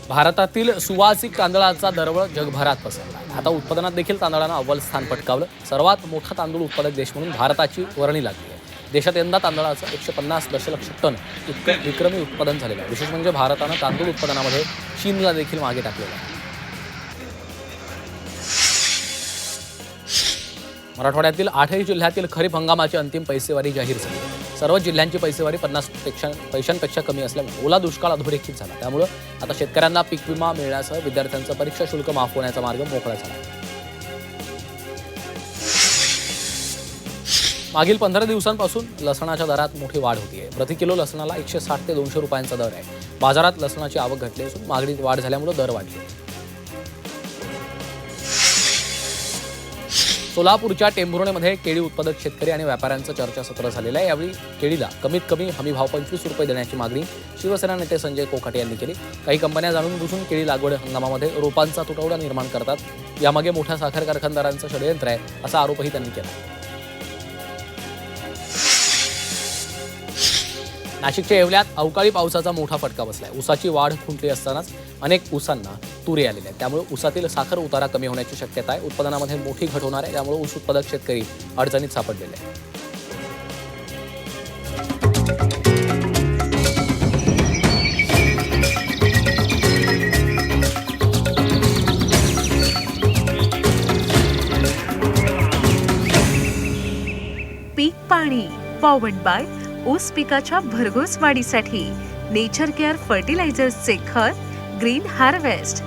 भारतातील सुवासिक तांदळाचा दरवळ जगभरात पसरला. आता उत्पादनात देखील तांदळानं अव्वल स्थान पटकावलं. सर्वात मोठा तांदूळ उत्पादक देश म्हणून भारताची वर्णी लागली आहे. देशात यंदा तांदळाचं 150 दशलक्ष टन इतकं विक्रमी उत्पादन झालेलं आहे. विशेष म्हणजे भारतानं तांदूळ उत्पादनामध्ये चीनला देखील मागे टाकलेलं आहे. मराठवाड्यातील 8ही जिल्ह्यातील खरीप हंगामाची अंतिम पैसेवारी जाहीर झाली. सर्व जिल्ह्यांची पैसेवारी 50 पैशांपेक्षा कमी असल्यामुळे ओला दुष्काळ अधोरेखित झाला. त्यामुळे आता शेतकऱ्यांना पीक विमा मिळण्यासह विद्यार्थ्यांचं परीक्षा शुल्क माफ होण्याचा मार्ग मोकळा झाला. मागील 15 दिवसांपासून लसणाच्या दरात मोठी वाढ होती आहे. प्रति किलो लसणाला 160 ते 200 रुपयांचा दर आहे. बाजारात लसणाची आवक घटली असून मागणीत वाढ झाल्यामुळे दर वाढले. सोलापूरच्या टेंभुर्णीमध्ये केळी उत्पादक शेतकरी आणि व्यापाऱ्यांचं चर्चासत्र झालेलं आहे. यावेळी केळीला कमीत कमी हमीभाव 25 रुपये देण्याची मागणी शिवसेना नेते संजय कोकाटे यांनी केली. काही कंपन्या जाणून बुजून केळी लागवड हंगामामध्ये रोपांचा तुटवडा निर्माण करतात. यामागे मोठ्या साखर कारखानदारांचं षडयंत्र आहे असा आरोपही त्यांनी केला. नाशिकच्या येवल्यात अवकाळी पावसाचा मोठा फटका बसलाय. ऊसाची वाढ खुंटली असतानाच अनेक ऊसांना तुरे आलेले आहेत. त्यामुळे ऊसातील साखर उतारा कमी होण्याची शक्यता आहे. उत्पादनामध्ये मोठी घट होणार आहे. त्यामुळे ऊस उत्पादक शेतकरी अडचणीत सापडलेले आहेत. पीक पाणी पॉवर्ड बाय ऊस पिकाच्या भरघोस वाढीसाठी नेचर केअर फर्टिलायझर्सचे खत ग्रीन हार्वेस्ट.